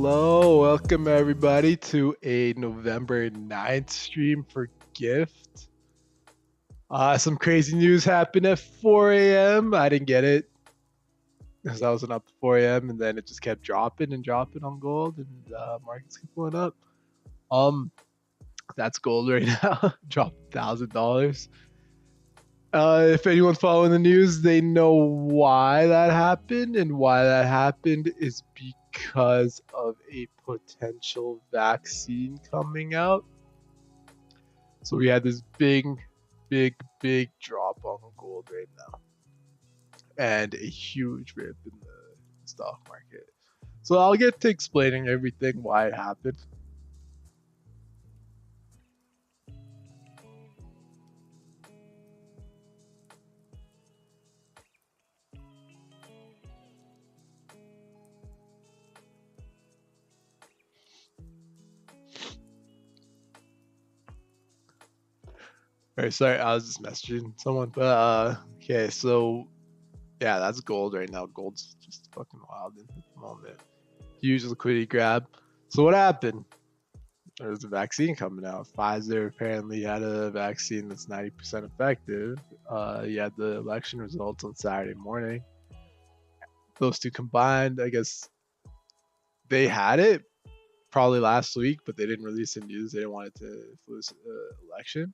Hello, welcome everybody to a November 9th stream for Gift. Some crazy news happened at 4 a.m. I didn't get it because I wasn't up at 4 a.m. and then it just kept dropping and dropping on gold and markets keep going up. That's gold right now, dropped $1,000. If anyone's following the news, they know why that happened, and why that happened is because of a potential vaccine coming out. So we had this big drop on gold right now, and a huge rip in the stock market. So I'll get to explaining everything, why it happened. All right, sorry, I was just messaging someone, but okay, so yeah, that's gold right now. Gold's just fucking wild at the moment. Huge liquidity grab. So what happened? There's a vaccine coming out. Pfizer apparently had a vaccine that's 90% effective. You had the election results on Saturday morning. Those two combined, I guess they had it probably last week, but they didn't release the news. They didn't want it to influence the election.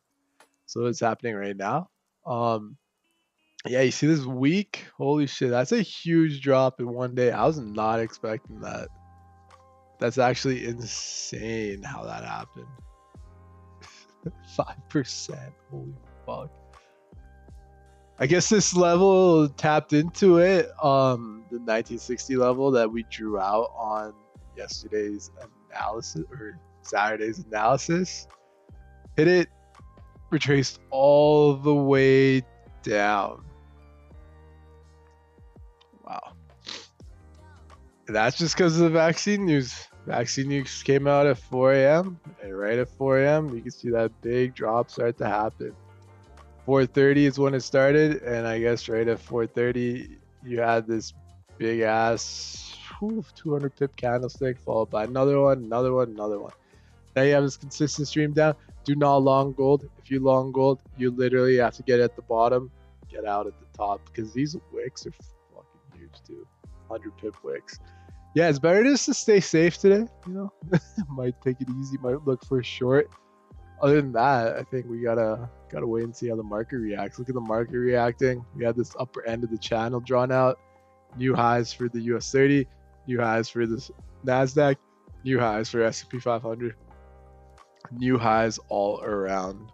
So it's happening right now. Yeah, you see this week? Holy shit, that's a huge drop in one day. I was not expecting that. That's actually insane how that happened. 5%. Holy fuck. I guess this level tapped into it. The 1960 level that we drew out on yesterday's analysis or Saturday's analysis. Hit it, retraced all the way down. Wow. And that's just because of the vaccine news. Vaccine news came out at 4 a.m. and right at 4 a.m. you can see that big drop start to happen. 4:30 is when it started, and I guess right at 4:30 you had this big ass 200 pip candlestick followed by another one. Now you have this consistent stream down. Do not long gold. If you long gold, you literally have to get at the bottom, get out at the top, because these wicks are fucking huge too. 100 pip wicks. Yeah, it's better just to stay safe today. You know, might take it easy, might look for a short. Other than that, I think we gotta wait and see how the market reacts. Look at the market reacting. We have this upper end of the channel drawn out. New highs for the US 30, new highs for the NASDAQ, new highs for S&P 500, new highs all around.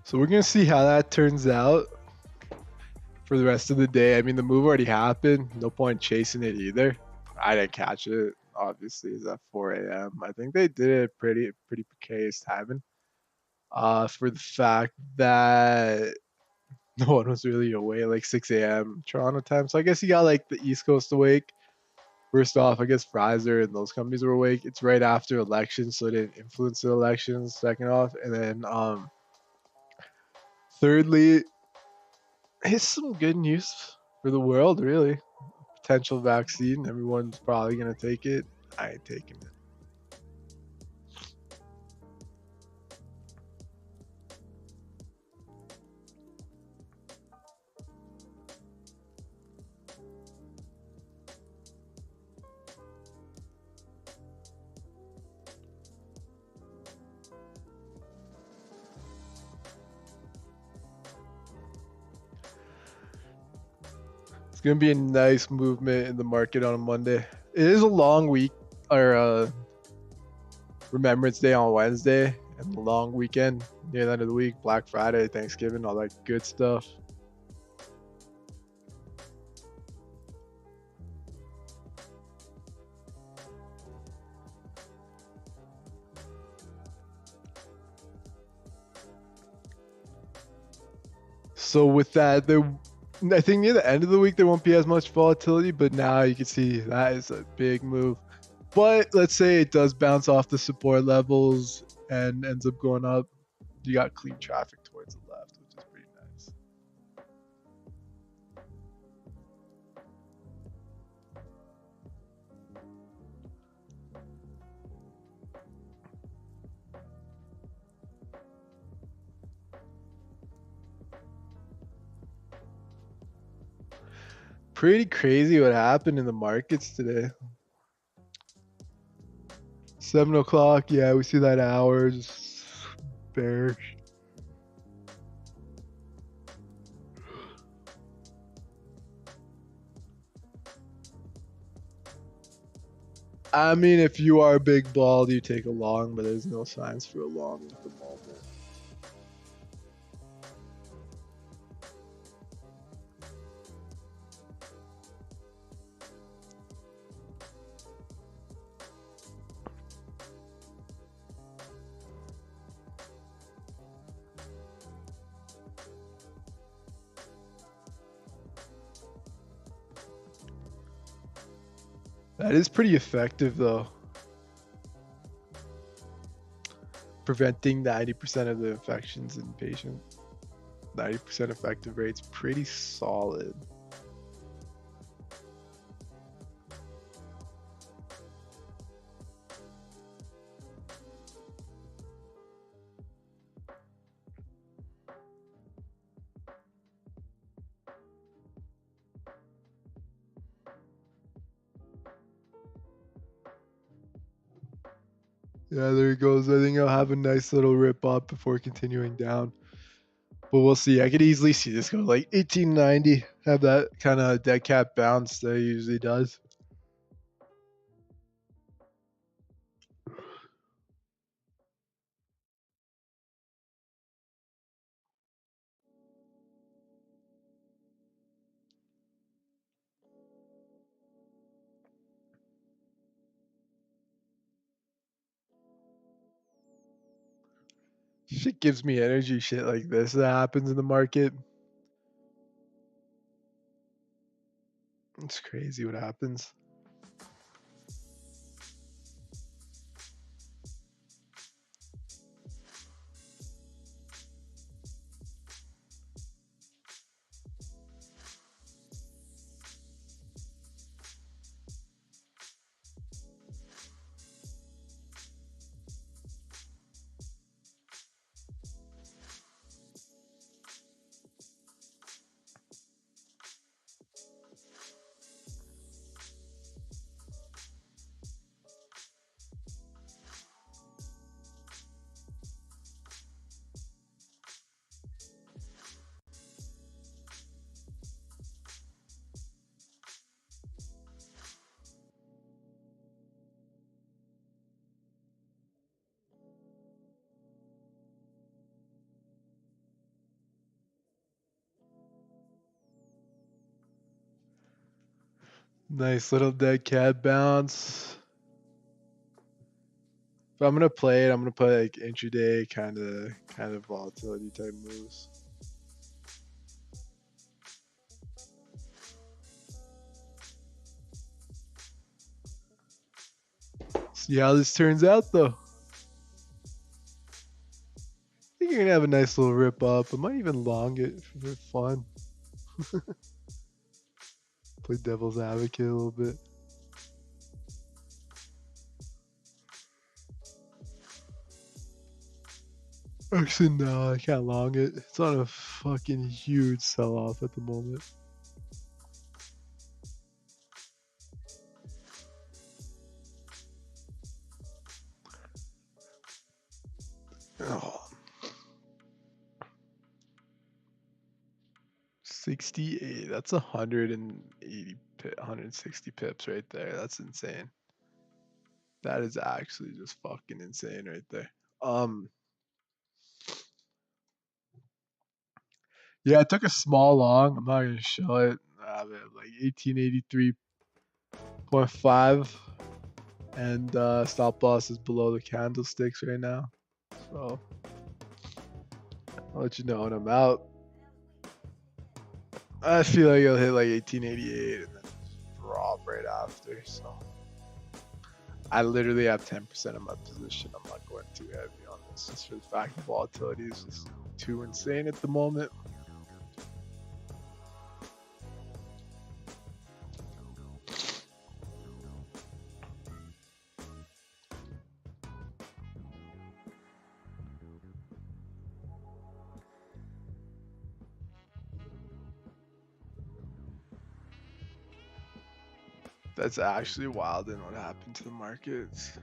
So we're gonna see how that turns out for the rest of the day. I mean, the move already happened. No point chasing it either. I didn't catch it. Obviously, it's at 4 a.m. I think they did it pretty precarious timing. For the fact that no one was really awake, like 6 a.m. Toronto time. So I guess you got like the East Coast awake. First off, I guess Pfizer and those companies were awake. It's right after elections, so it didn't influence the elections. Second off, and then thirdly, it's some good news for the world, really. Potential vaccine. Everyone's probably gonna take it. I ain't taking it. It's gonna be a nice movement in the market on a Monday. It is a long week, or Remembrance Day on Wednesday and the long weekend near the end of the week, Black Friday, Thanksgiving, all that good stuff. So with that, I think near the end of the week there won't be as much volatility, but now you can see that is a big move. But let's say it does bounce off the support levels and ends up going up. You got clean traffic towards the left, which is pretty nice. Pretty crazy what happened in the markets today. 7 o'clock, yeah, we see that hour just bearish. I mean, if you are big bald, you take a long, but there's no signs for a long at the moment. That is pretty effective, though. Preventing 90% of the infections in patients. 90% effective rate's pretty solid. Yeah, there he goes. I think I'll have a nice little rip up before continuing down. But we'll see. I could easily see this go like 1890. Have that kind of dead cat bounce that he usually does. Shit gives me energy, shit like this that happens in the market. It's crazy what happens. Nice little dead cat bounce. If I'm gonna play it, I'm gonna play like intraday kind of volatility type moves. See how this turns out though. I think you're gonna have a nice little rip up. I might even long it for fun. Play devil's advocate a little bit. Actually, no, I can't long it. It's on a fucking huge sell-off at the moment. Oh. 68. That's 180, 160 pips right there. That's insane. That is actually just fucking insane right there. Yeah, I took a small long. I'm not gonna show it. I have like 1883.5, and stop loss is below the candlesticks right now. So I'll let you know when I'm out. I feel like it'll hit like 1888 and then drop right after. So I literally have 10% of my position. I'm not going too heavy on this just for the fact the volatility is just too insane at the moment. That's actually wild in what happened to the markets.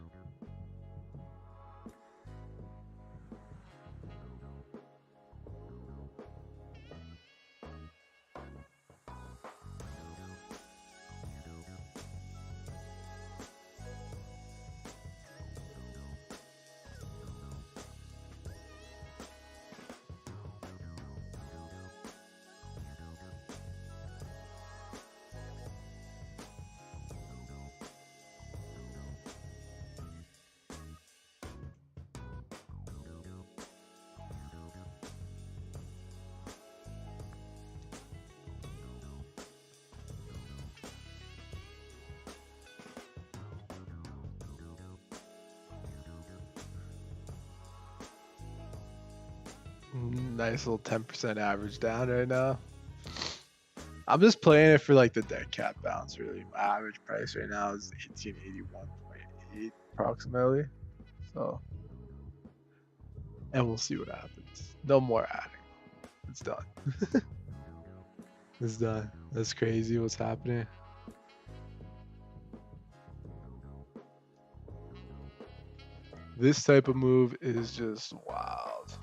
Nice little 10% average down right now. I'm just playing it for like the dead cat bounce really. My average price right now is 1881.8 approximately. So, and we'll see what happens. No more adding. It's done. It's done. That's crazy what's happening. This type of move is just wild.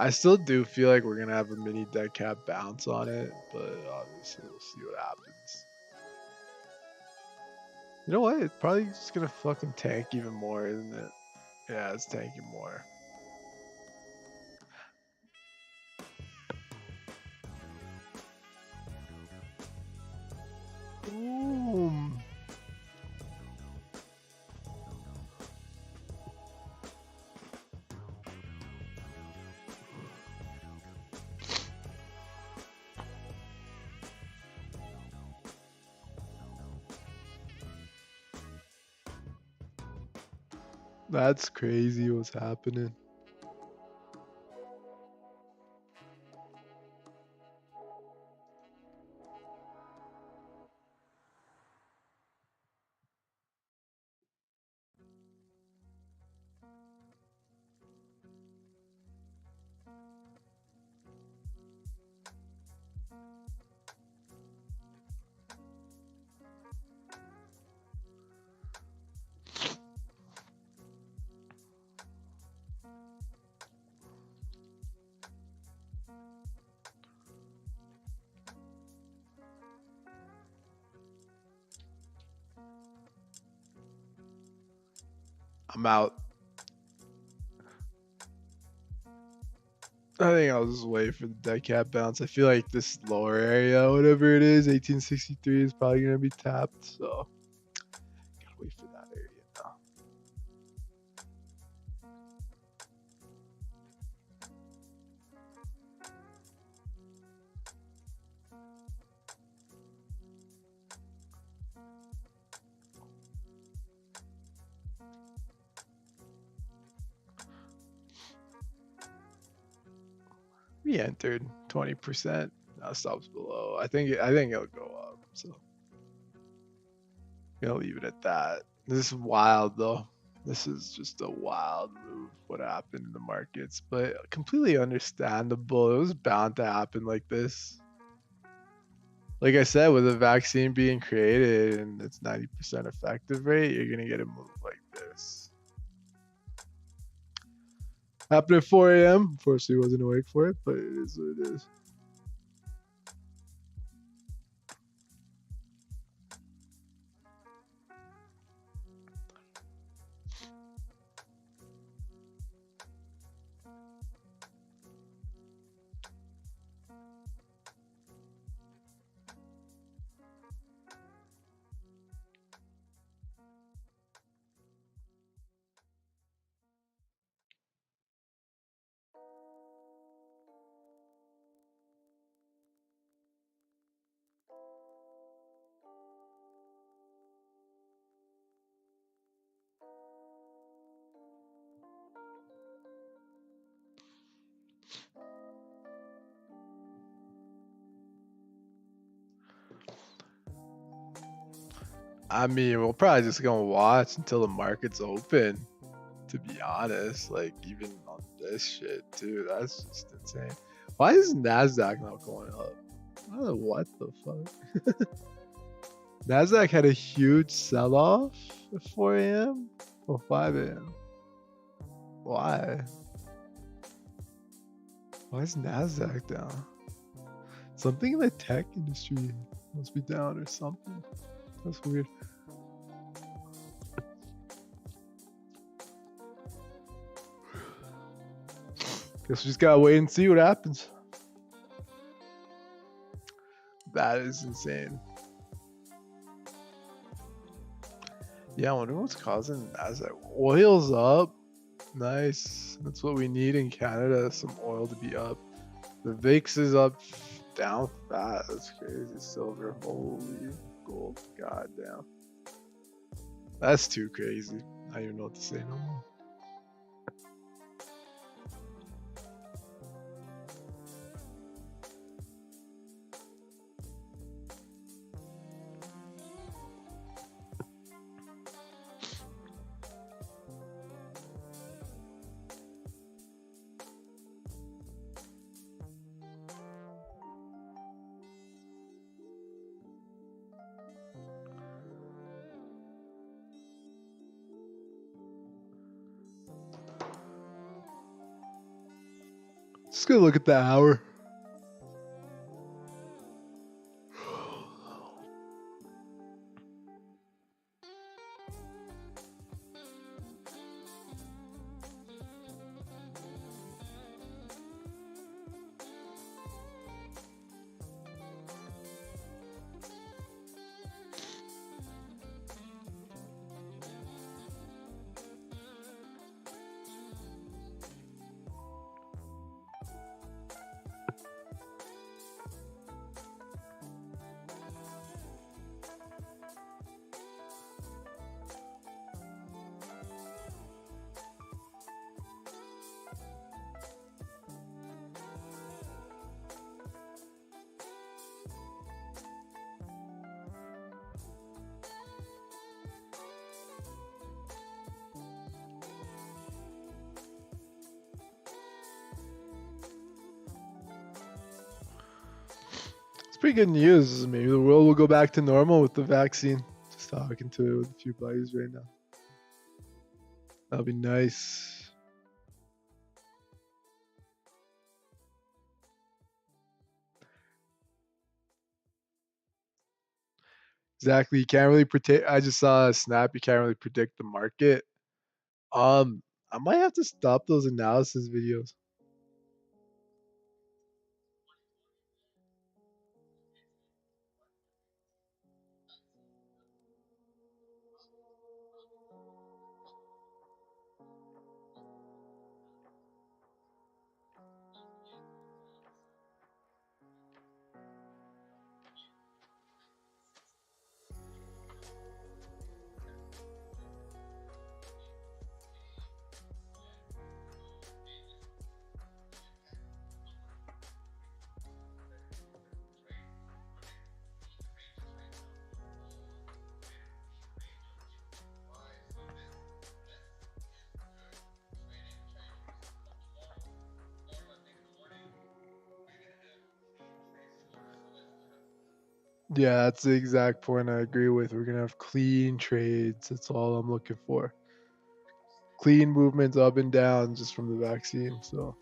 I still do feel like we're gonna have a mini dead cat bounce on it, but obviously we'll see what happens. You know what? It's probably just gonna fucking tank even more, isn't it? Yeah, it's tanking more. Boom. That's crazy what's happening. I'm out. I think I'll just wait for the dead cat bounce. I feel like this lower area, whatever it is, 1863 is probably gonna be tapped. So gotta wait for that area now. We entered 20%. Now stops below. I think it'll go up. So gonna leave it at that. This is wild though. This is just a wild move. What happened in the markets, but completely understandable. It was bound to happen like this. Like I said, with a vaccine being created and it's 90% effective rate, you're gonna get a move like this. Happened at 4 a.m. Unfortunately, wasn't awake for it, but it is what it is. I mean, we're probably just gonna watch until the market's open. To be honest, like even on this shit too, that's just insane. Why is Nasdaq not going up? I don't know what the fuck. Nasdaq had a huge sell-off at 4 a.m. or 5 a.m. Why? Why is Nasdaq down? Something in the tech industry must be down or something. That's weird. Guess we just gotta wait and see what happens. That is insane. Yeah, I wonder what's causing Nasdaq. Oil's up. Nice. That's what we need in Canada, some oil to be up. The VIX is up, down fat. That's crazy. Silver, holy gold. God damn. That's too crazy. I don't even know what to say no more. Just gonna look at the hour. It's pretty good news. Maybe the world will go back to normal with the vaccine. Just talking to it with a few buddies right now. That'll be nice. Exactly. You can't really predict. I just saw a snap. You can't really predict the market. I might have to stop those analysis videos. Yeah, that's the exact point I agree with. We're gonna have clean trades. That's all I'm looking for. Clean movements up and down just from the vaccine. So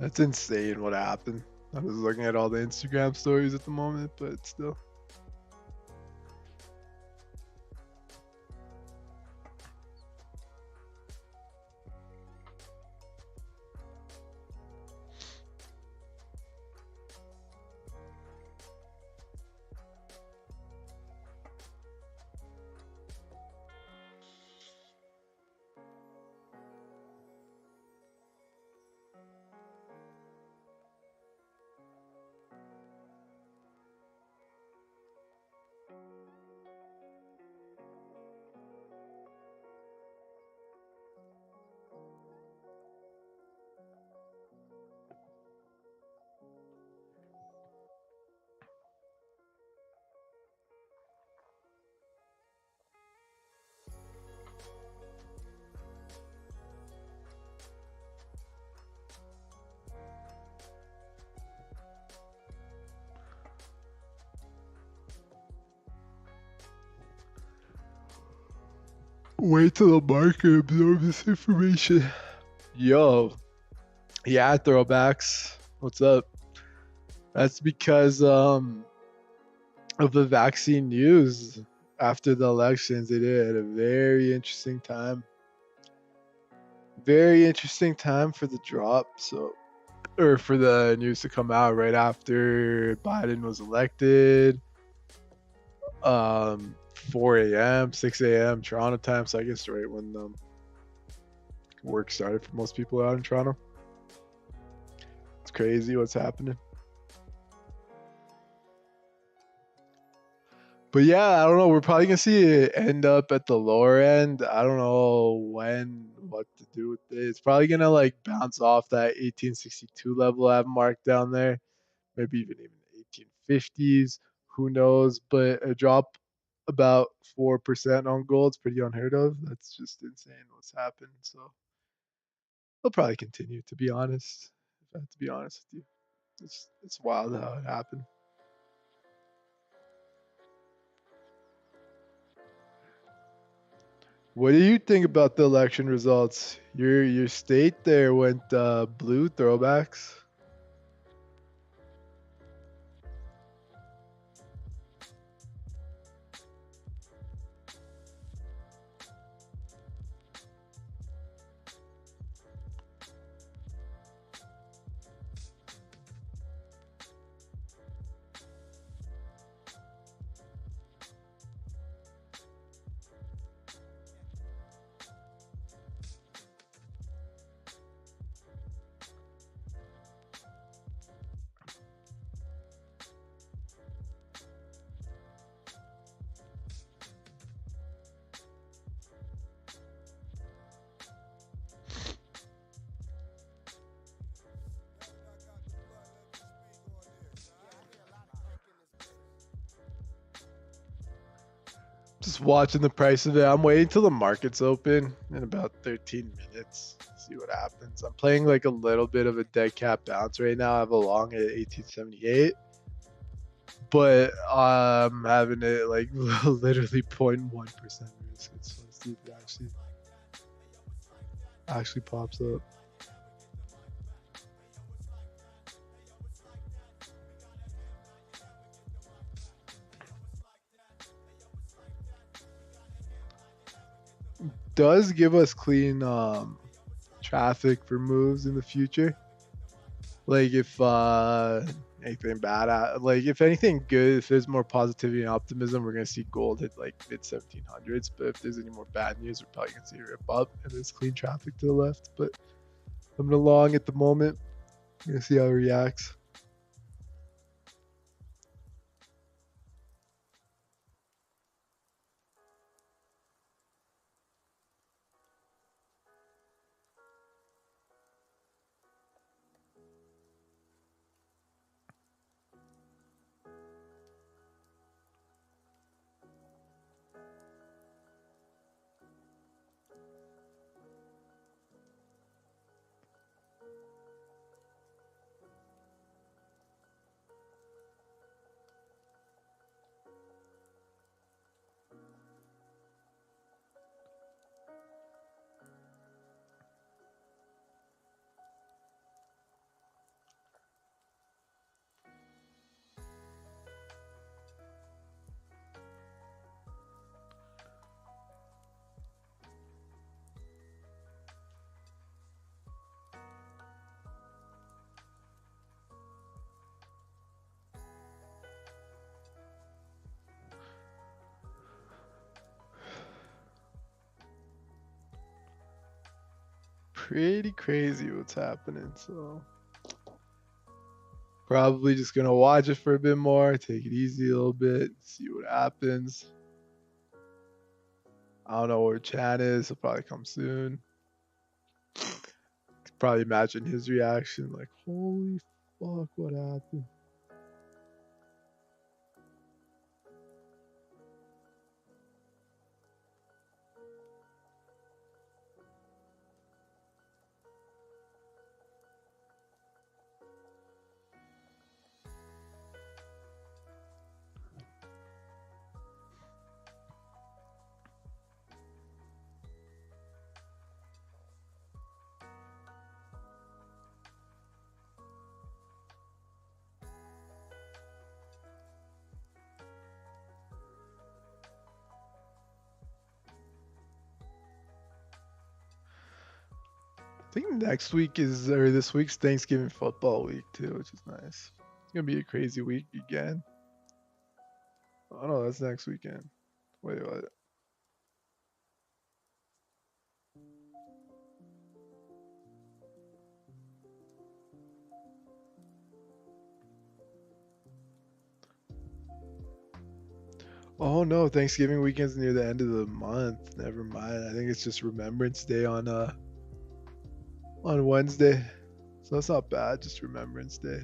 that's insane what happened. I was looking at all the Instagram stories at the moment, but still. Wait till the market absorbs this information. Yo, yeah, throwbacks. What's up? That's because of the vaccine news after the elections. They did a very interesting time. Very interesting time for the drop. So, or for the news to come out right after Biden was elected. 4 a.m., 6 a.m. Toronto time. So I guess right when work started for most people out in Toronto. It's crazy what's happening. But yeah, I don't know. We're probably gonna see it end up at the lower end. I don't know what to do with it. It's probably gonna like bounce off that 1862 level I have marked down there. Maybe even 1850s. Who knows? But a drop about 4% on gold's pretty unheard of. That's just insane what's happened. So I'll probably continue, to be honest. If I have to be honest with you. It's wild how it happened. What do you think about the election results? Your state there went blue throwbacks. Just watching the price of it. I'm waiting till the market's open in about 13 minutes. See what happens. I'm playing like a little bit of a dead cat bounce right now. I have a long at 1878, but I'm having it like literally 0.1% risk. So let's see if it actually pops up. Does give us clean traffic for moves in the future. Like if anything bad, like if anything good, if there's more positivity and optimism, we're gonna see gold hit like mid 1700s. But if there's any more bad news, we're probably gonna see it rip up and there's clean traffic to the left. But coming along at the moment, we're gonna see how it reacts. Pretty crazy what's happening. So probably just gonna watch it for a bit more, take it easy a little bit, see what happens. I don't know where Chan is. He'll probably come soon. Could probably imagine his reaction, like, holy fuck, what happened? think next week is, or this week's Thanksgiving football week too, which is nice. It's gonna be a crazy week again. Oh no, that's next weekend. Wait, what? Oh no, Thanksgiving weekend's near the end of the month. Never mind. I think it's just Remembrance Day on Wednesday. So that's not bad, just Remembrance Day.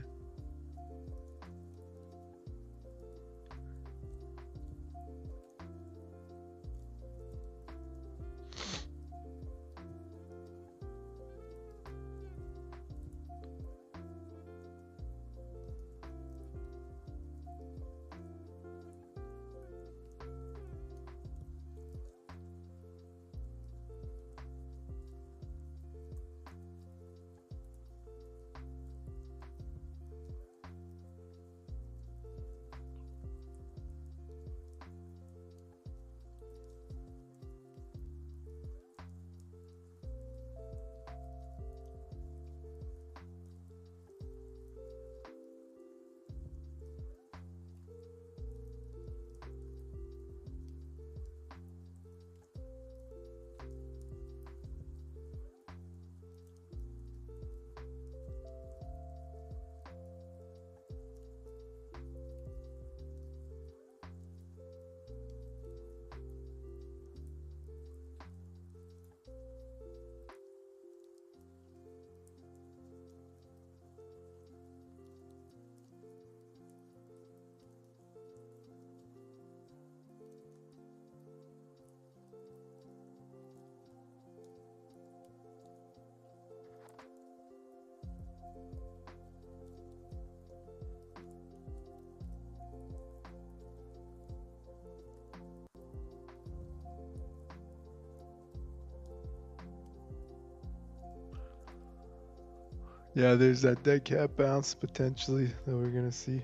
Yeah, there's that dead cat bounce potentially that we're gonna see.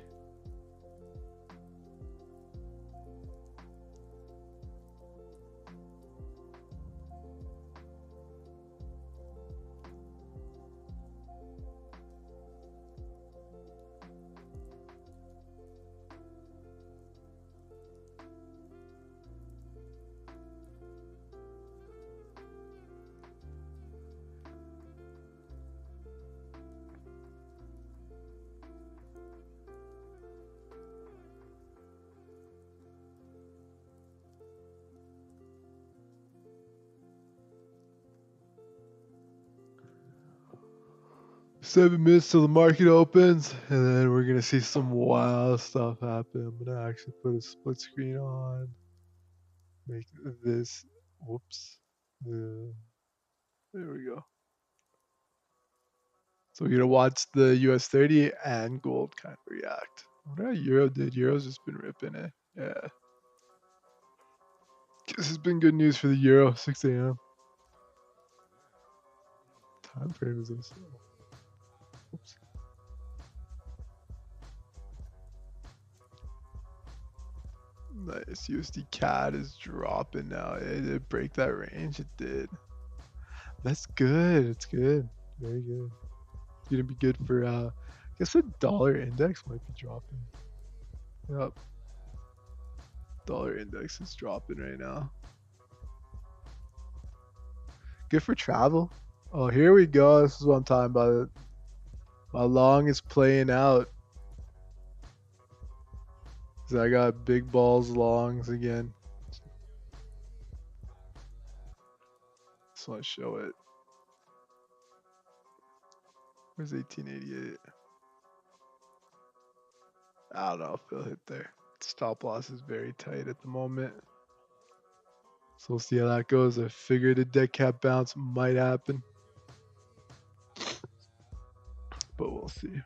Seven minutes till the market opens, and then we're gonna see some wild stuff happen. I'm gonna actually put a split screen on. Make this. Whoops. There we go. So we're gonna watch the US 30 and gold kind of react. I wonder how Euro did. Euro's just been ripping it. Yeah. This has been good news for the Euro. 6 a.m. Time frame is also. Oops. Nice. USD CAD is dropping now. It did break that range. It did. That's good. It's good. Very good. It's gonna be good for I guess the dollar index might be dropping. Yep. Dollar index is dropping right now. Good for travel. Oh, here we go. This is what I'm talking about. How long is playing out. So I got big balls longs again. Just want to show it. Where's 1888? I don't know if it'll hit there. Stop loss is very tight at the moment. So we'll see how that goes. I figured a dead cat bounce might happen. But we'll see.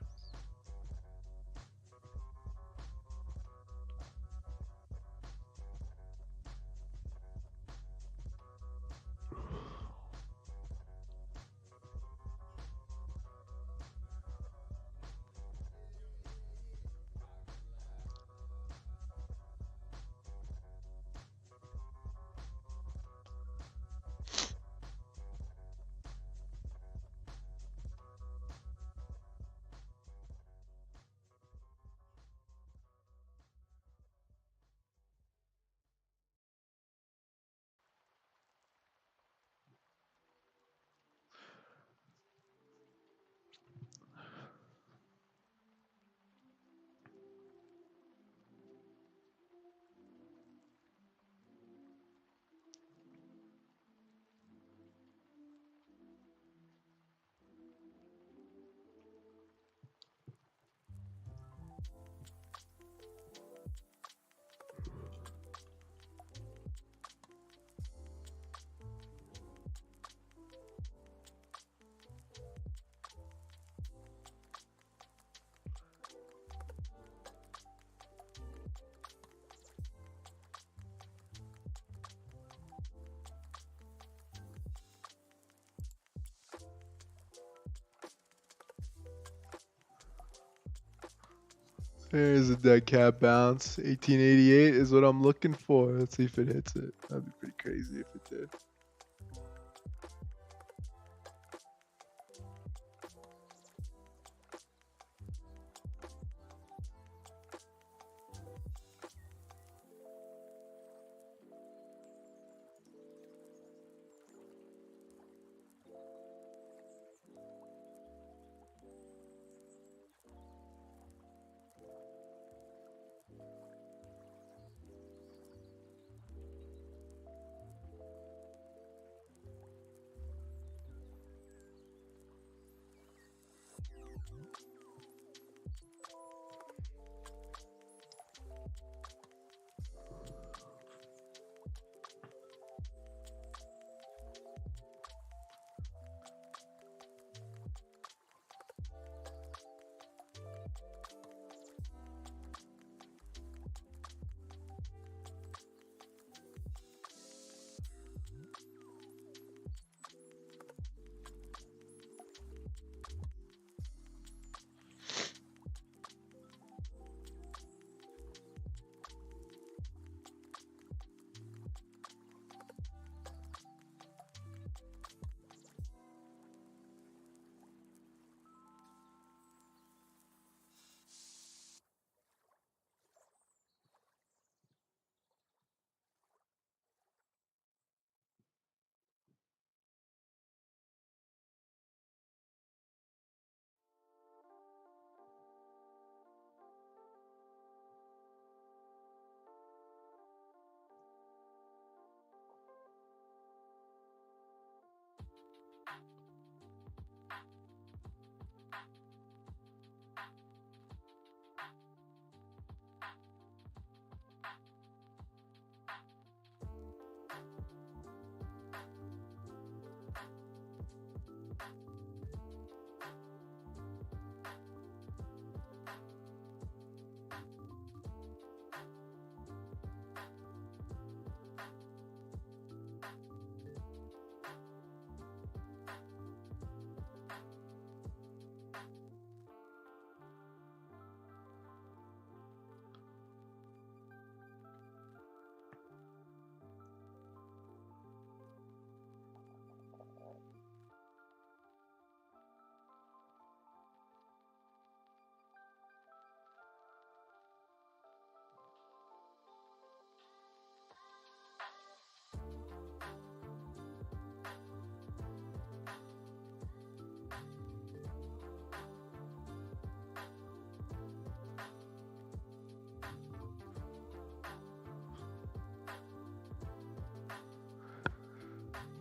There's a dead cat bounce. 1888 is what I'm looking for. Let's see if it hits it. That'd be pretty crazy if it did.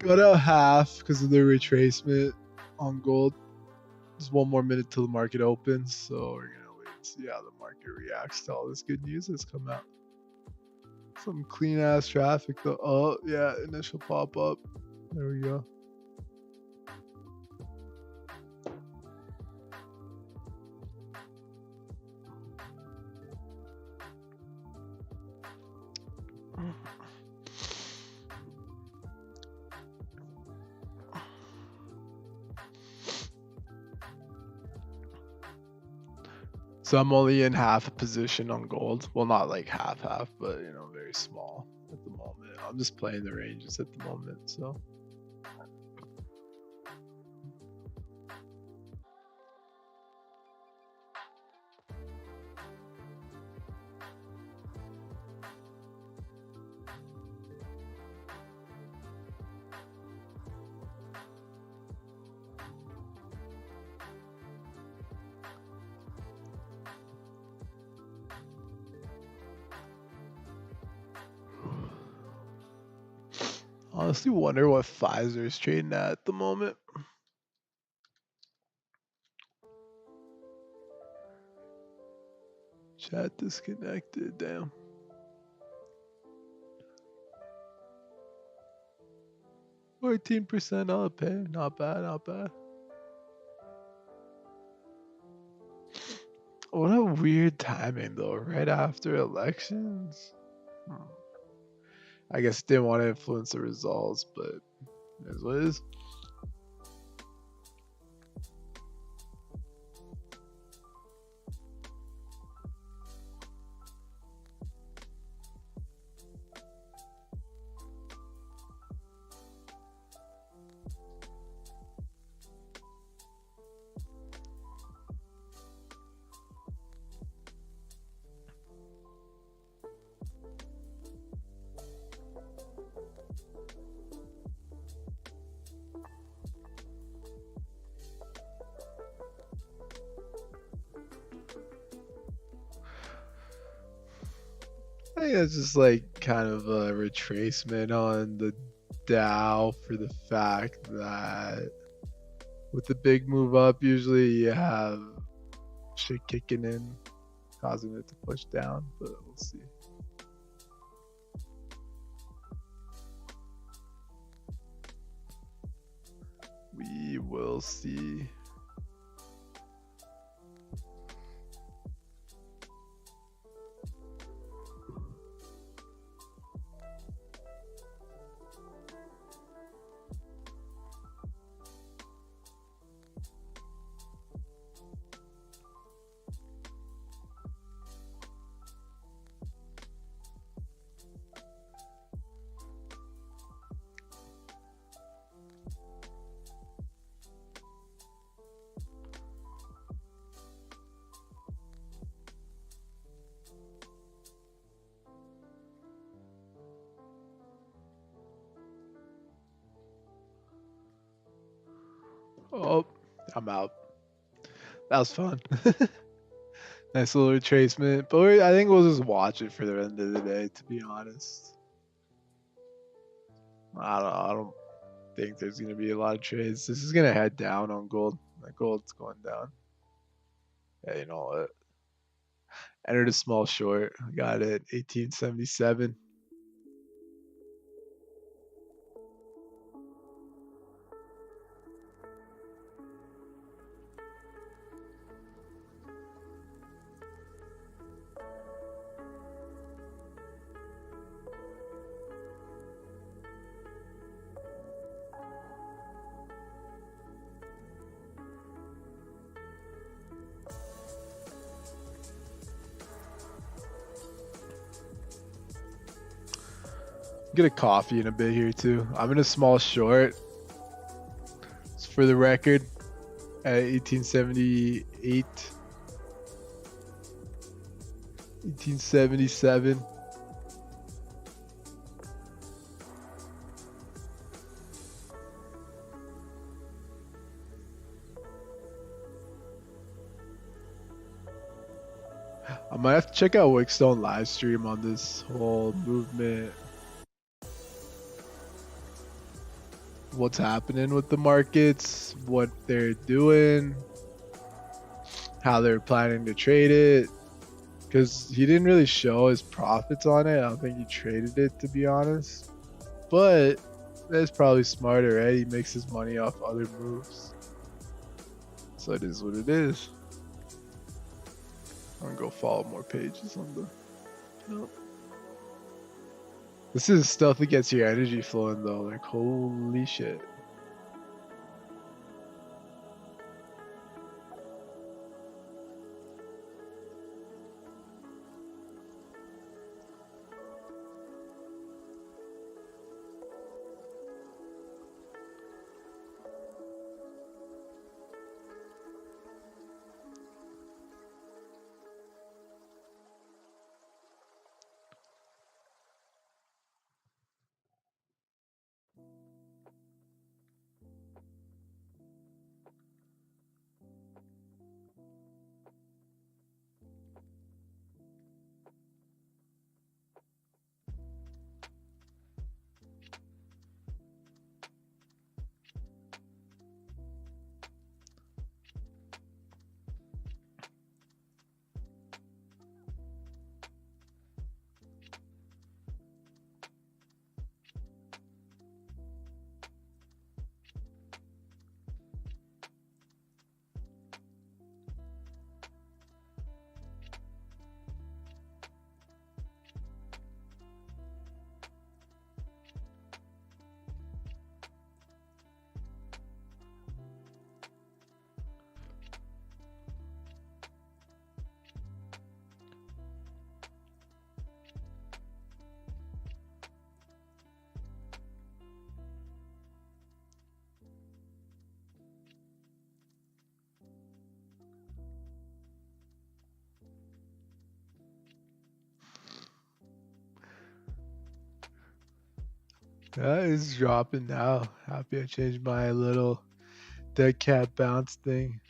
Got out half because of the retracement on gold. There's one more minute till the market opens, so we're gonna wait and see how the market reacts to all this good news that's come out. Some clean ass traffic though. Oh yeah, initial pop up. There we go. So I'm only in half a position on gold. Well, not like half, but you know, very small at the moment. I'm just playing the ranges at the moment, so. Honestly wonder what Pfizer's trading at the moment. Chat disconnected, damn. %, I'll pay. Not bad, not bad. What a weird timing though, right after elections. I guess didn't want to influence the results, but it is what it is. think that's just like kind of a retracement on the Dow for the fact that with the big move up, usually you have shit kicking in, causing it to push down, but we'll see. We will see. Oh, I'm out. That was fun. Nice little retracement, but I think we'll just watch it for the end of the day, to be honest. I don't think there's going to be a lot of trades. This is going to head down on gold. Like gold's going down. Yeah, you know what? Entered a small short. Got it 1877. Get a coffee in a bit here too. I'm in a small short. It's for the record at 1878, 1877. I might have to check out Wickstone live stream on this whole movement. What's happening with the markets, what they're doing, how they're planning to trade it. Because he didn't really show his profits on it. I don't think he traded it, to be honest. But that's probably smarter, right? He makes his money off other moves. So it is what it is. I'm gonna go follow more pages on the. Nope. This is stuff that gets your energy flowing though. Like holy shit. That is dropping now. Happy I changed my little dead cat bounce thing.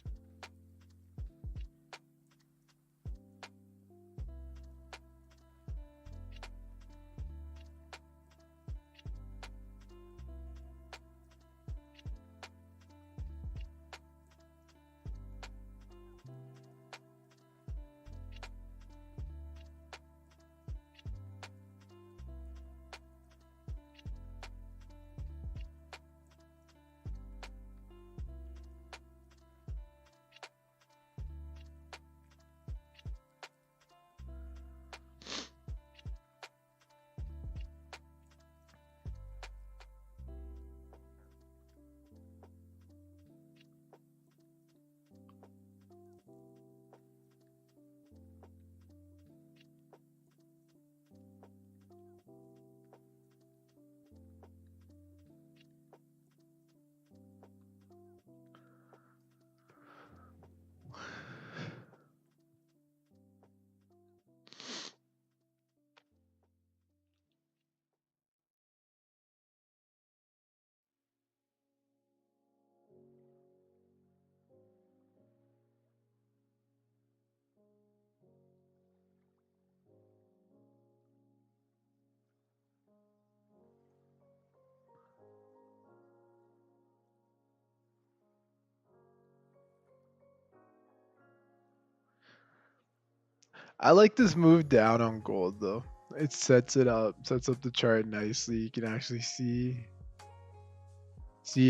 I like this move down on gold though. It sets up the chart nicely. You can actually see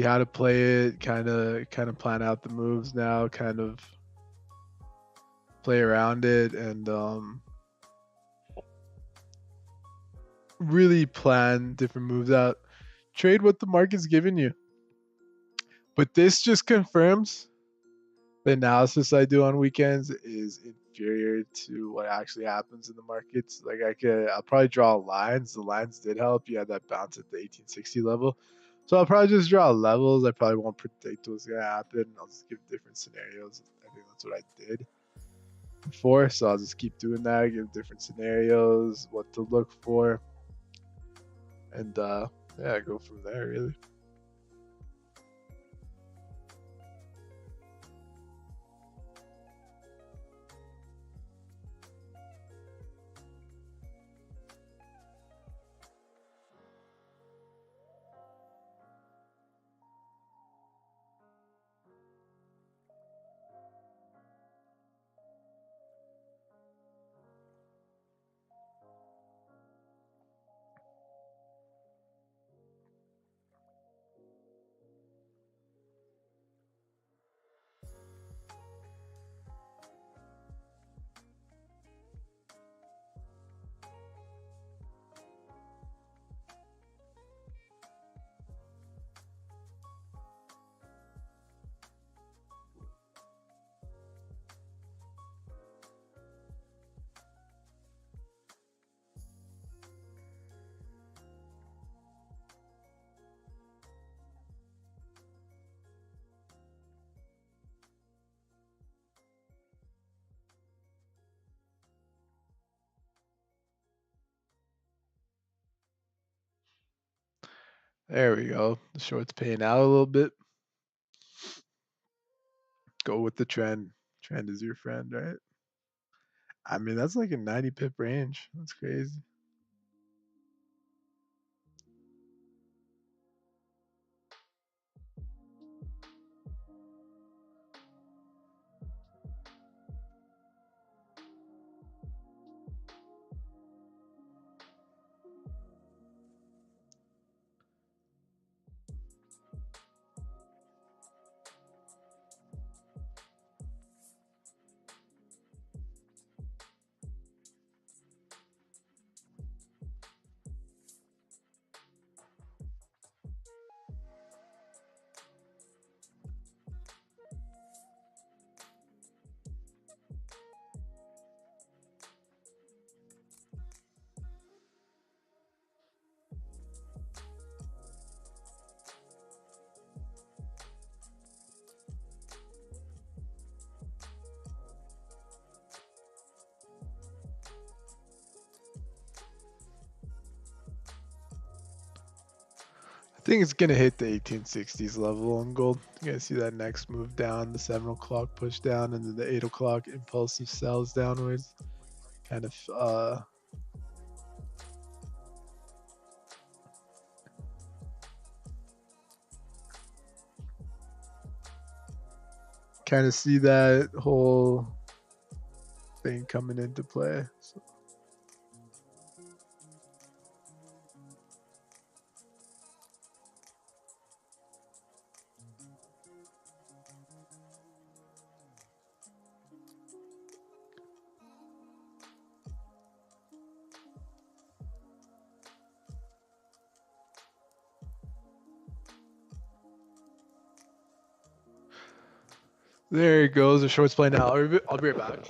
how to play it, kind of plan out the moves now, kind of play around it, and really plan different moves out. Trade what the market's giving you. But this just confirms the analysis I do on weekends is inferior to what actually happens in the markets. Like I'll probably draw lines. The lines did help. You had that bounce at the 1860 level. So I'll probably just draw levels. I probably won't predict what's gonna happen. I'll just give different scenarios. I think that's what I did before. So I'll just keep doing that, give different scenarios, what to look for. And yeah, go from there really. There we go. The short's paying out a little bit. Go with the trend. Trend is your friend, right? I mean, that's like a 90 pip range. That's crazy. I think it's gonna hit the 1860s level on gold. You guys see that next move down, the 7 o'clock push down, and then the 8 o'clock impulsive sells downwards. Kind of see that whole thing coming into play. So. There it goes. The short's playing out. I'll be right back.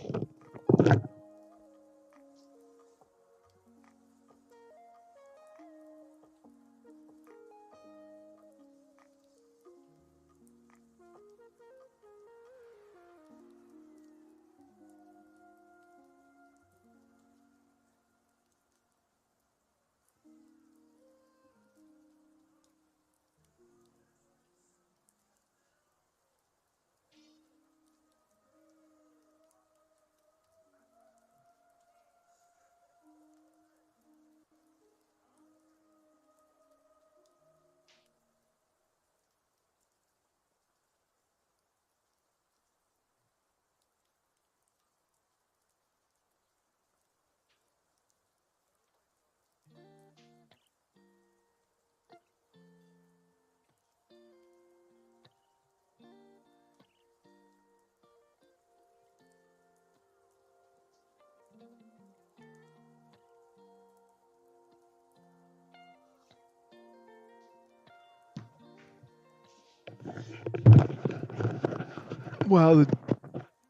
Wow, the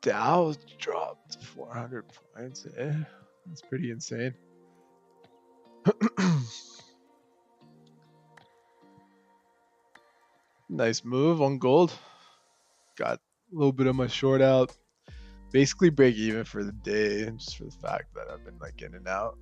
Dow dropped 400 points. That's pretty insane. Nice move on gold. Got a little bit of my short out. Basically break even for the day, just for the fact that I've been like in and out.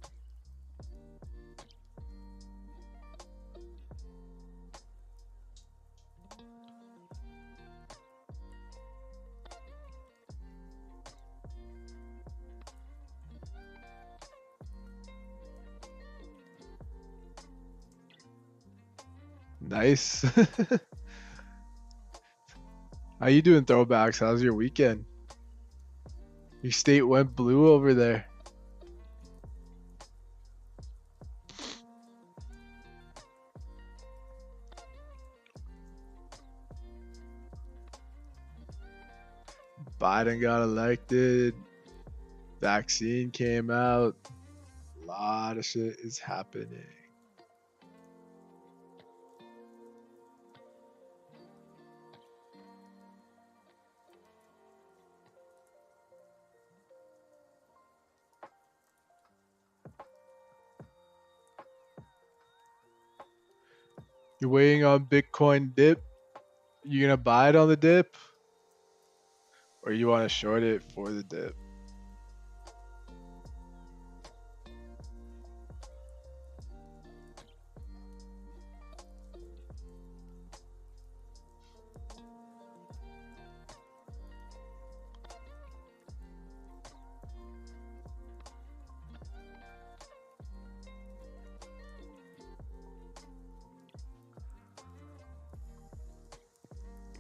Nice. How you doing, throwbacks? How's your weekend? Your state went blue over there. Biden got elected. Vaccine came out. A lot of shit is happening. You're waiting on Bitcoin dip. You gonna buy it on the dip? Or you want to short it for the dip?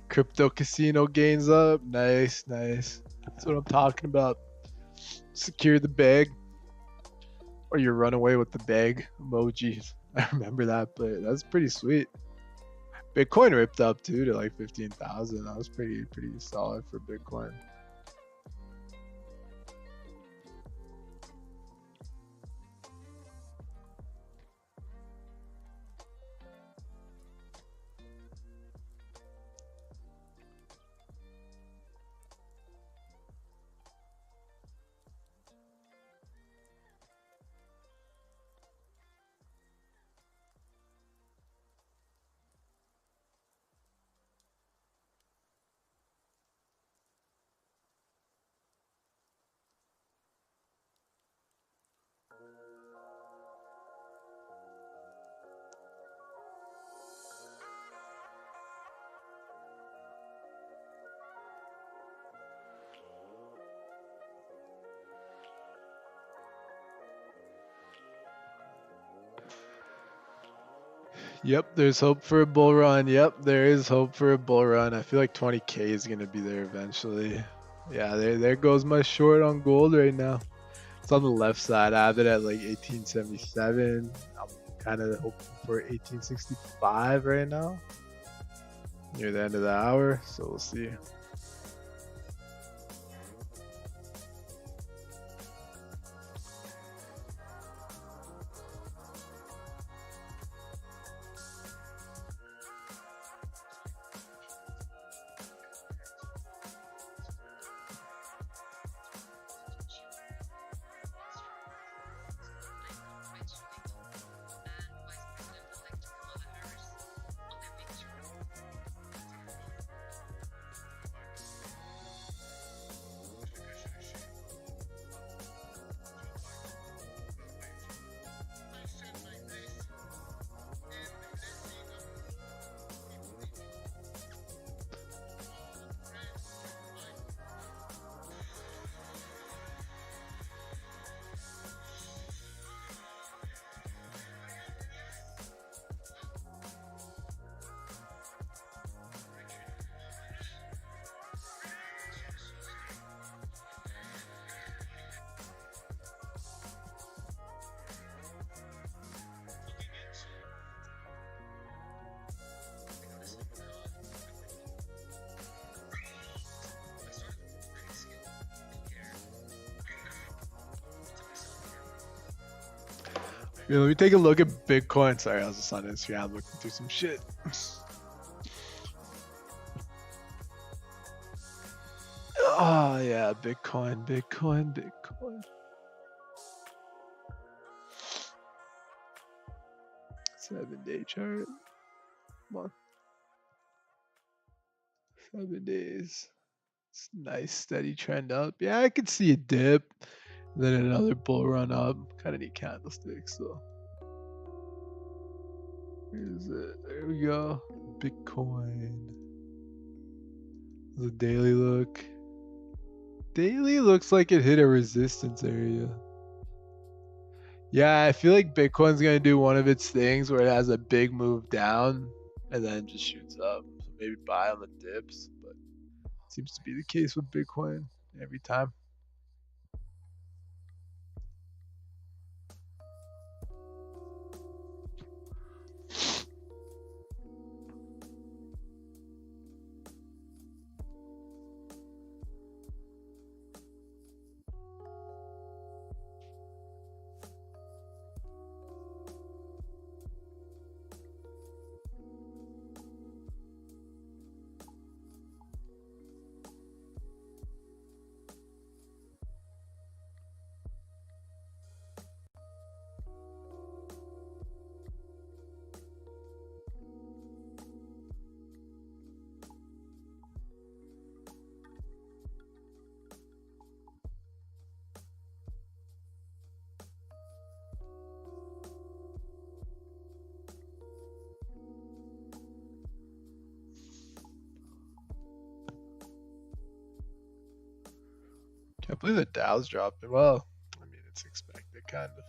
Crypto casino gains up. Nice, nice. That's what I'm talking about. Secure the bag. Or you run away with the bag emojis. I remember that, but that's pretty sweet. Bitcoin ripped up too to like 15,000. That was pretty solid for Bitcoin. Yep, there's hope for a bull run. Yep, there is hope for a bull run. I feel like 20K is going to be there eventually. Yeah, there goes my short on gold right now. It's on the left side. I have it at like 1877. I'm kind of hoping for 1865 right now. Near the end of the hour, so we'll see. Yeah, let me take a look at Bitcoin. Sorry, I was just on Instagram looking through some shit. Oh yeah, Bitcoin. 7-day chart. Come on. 7 days. It's nice steady trend up. Yeah, I could see a dip. Then another bull run up. Kind of need candlesticks though. Here's it. There we go. Bitcoin. The daily look. Daily looks like it hit a resistance area. Yeah, I feel like Bitcoin's gonna do one of its things where it has a big move down and then just shoots up. So maybe buy on the dips, but seems to be the case with Bitcoin every time. Can't believe the Dow's dropping. Well, I mean, it's expected, kind of.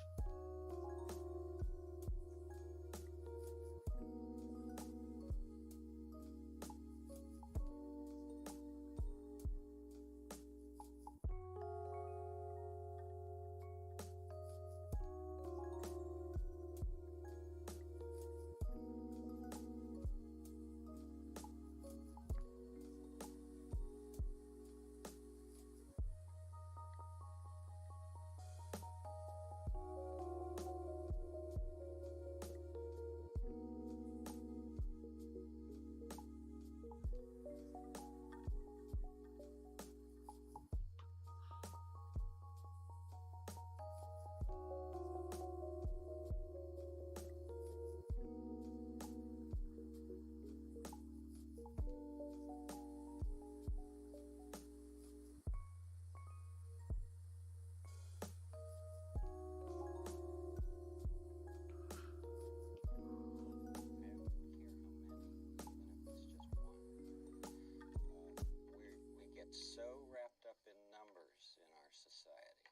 So wrapped up in numbers in our society,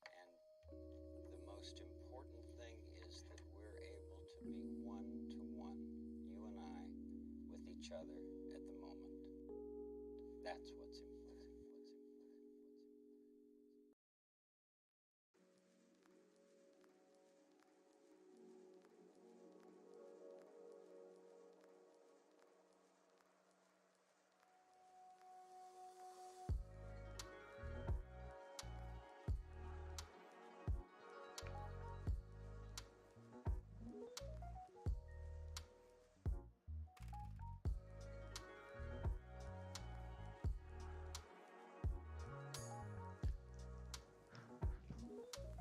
and the most important thing is that we're able to be one-to-one, you and I, with each other at the moment. That's what's important.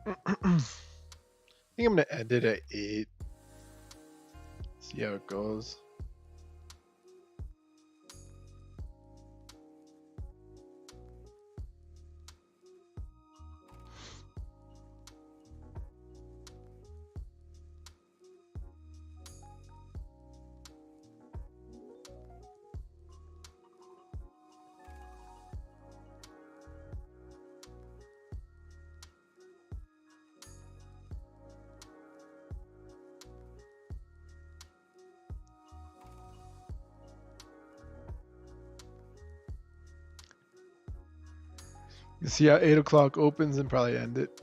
I think I'm gonna end it at 8. See how it goes. You see how 8 o'clock opens and probably end it.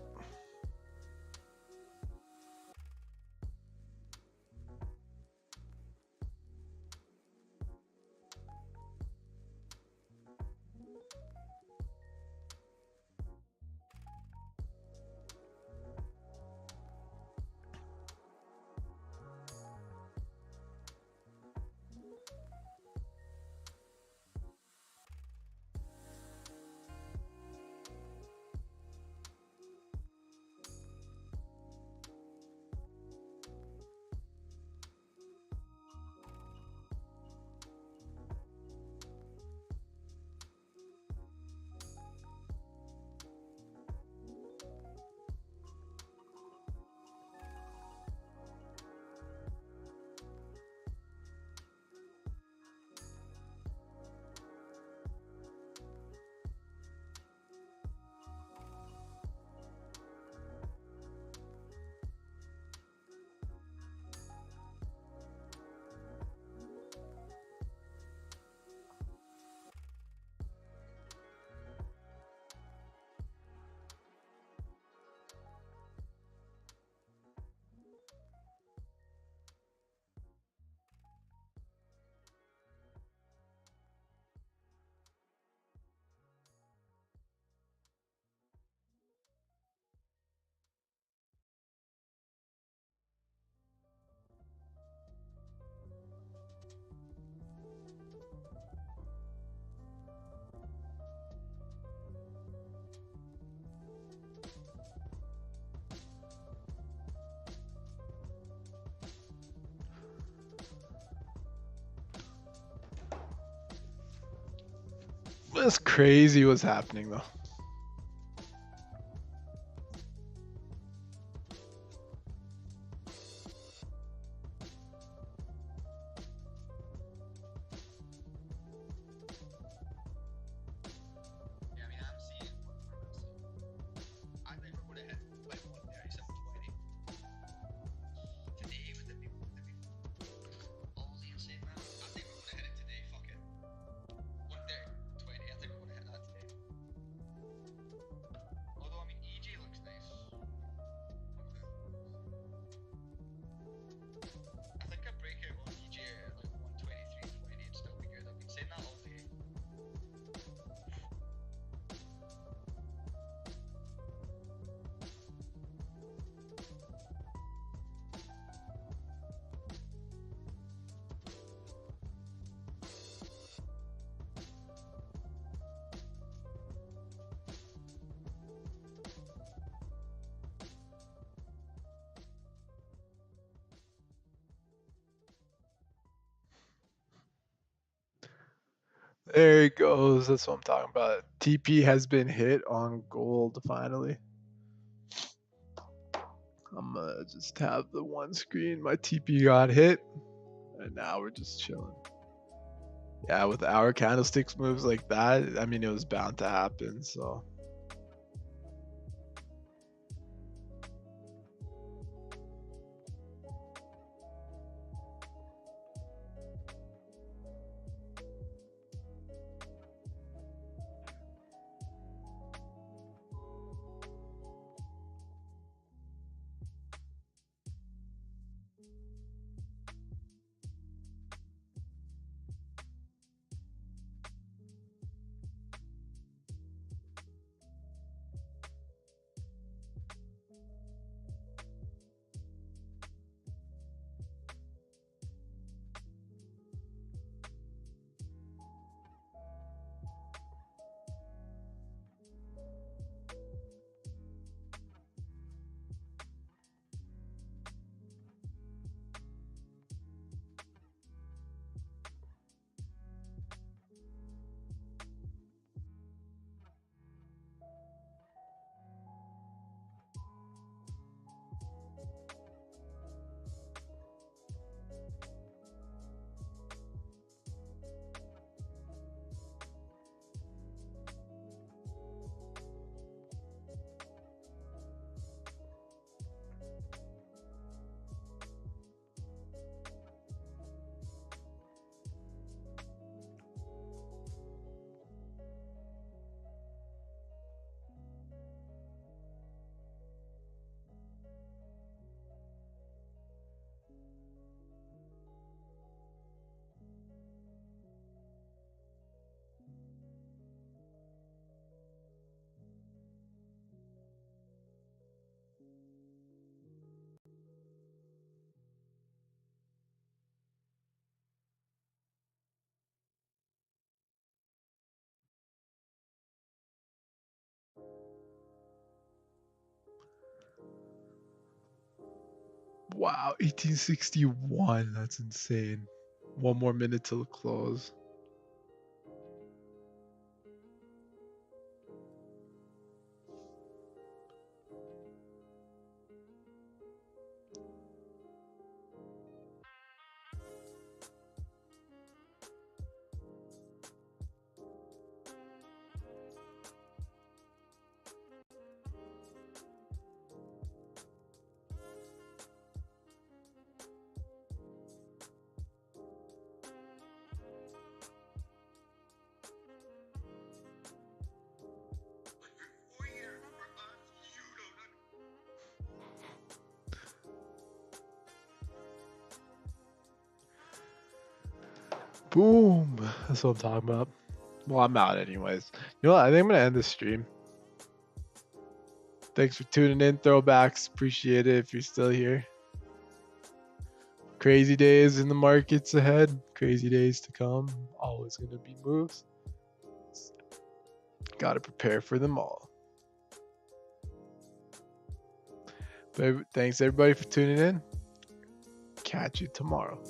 That's crazy what's happening though. There it goes. That's what I'm talking about. TP has been hit on gold finally. I'm gonna just have the one screen. My TP got hit, and now we're just chilling. Yeah, with our candlesticks moves like that, I mean, it was bound to happen. So wow, 1861. That's insane. One more minute till close. Boom. That's what I'm talking about. Well, I'm out anyways. You know what? I think I'm going to end the stream. Thanks for tuning in, Throwbacks. Appreciate it if you're still here. Crazy days in the markets ahead. Crazy days to come. Always going to be moves. Got to prepare for them all. But thanks everybody for tuning in. Catch you tomorrow.